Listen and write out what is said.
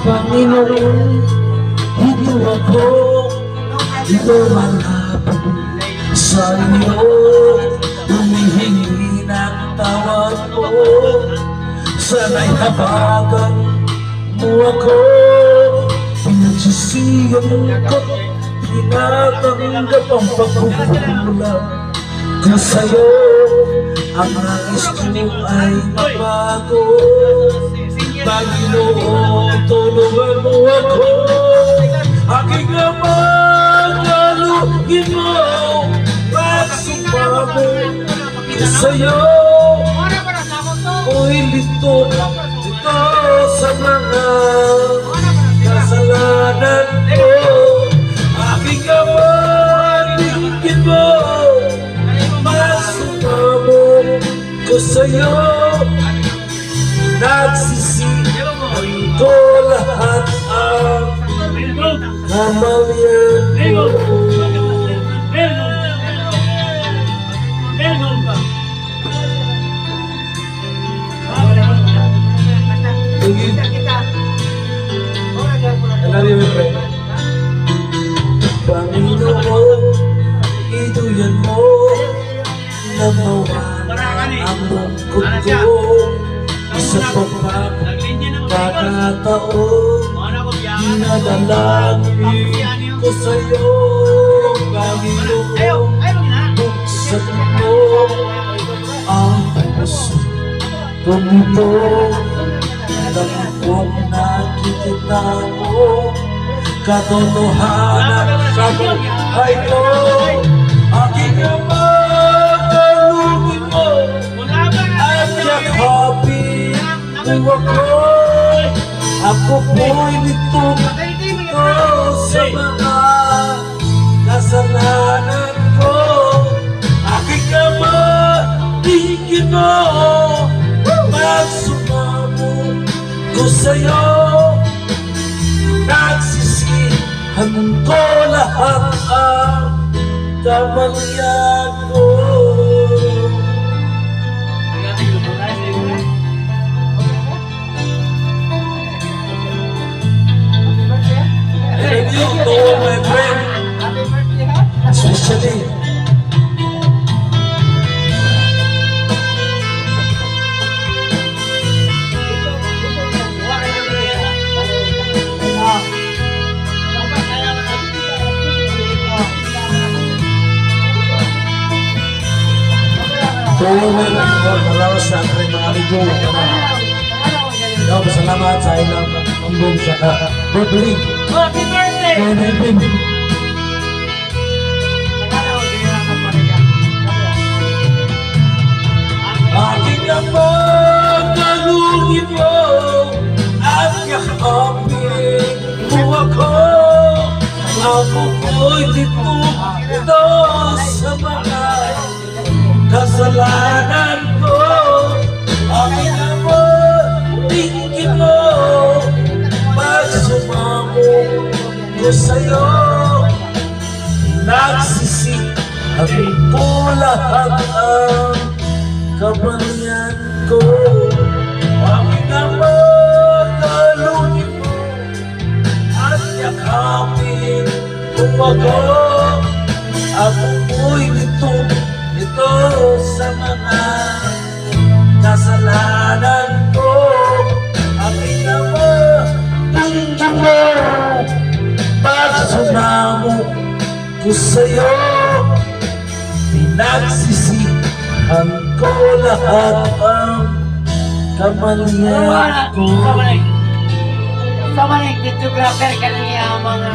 Panginoon, dito ako, dito malapit sa iyo, humihingi ng tawad ko. Sana'y habagan mo ako, pinagsisiyan ko, tinatanggap ang pagkukulang ko sa'yo. Ang nais ko ay mabago. Panginoon, tulungan mo ako. Aking amang alugin mo, magsumamo ko sa'yo. Ako'y lito dito sa mga kasalanan ko. Aking amang alugin mo, magsumamo ko sa'yo. Nagsisihan ko lahat ang kamalian ko. Panginoon, iduyan mo na mawala ang lungkot ko. Sa pagkakataon, dinadalangin ko sa'yo. Panginoon, buksan mo ang puso kong ito. Alam kong nakikita mo katotohanan sa buhay ko. Aking amang mo at yakapin mo ako. Ako po'y litong ito sa mga kasalanan ko. Aking amang tingin mo, magsumamo ko sa'yo. Nagsisihan ko lahat ang kamalian ko. Thank you to all my friends, especially maraming sa aking mga ligo. Pasalamat sa ilang pambong sa birthday. Happy birthday! Aking amang alugin mo at yakapin mo ako. Ako po'y dito sa mga kasalanan ko. Aking amang tingin mo, magsumamo ko sa'yo. Nagsisihan ko lahat ang kamalian ko. Aking amang alugin mo at yakapin mo ako. Ako po'y litong ito sa mga kasalanan ko. Aking amang tingin mo, pagsumamo ko sa'yo. Pinagsisihan ko lahat ang kamalian ko. Sa manig, videographer ka lang yung mga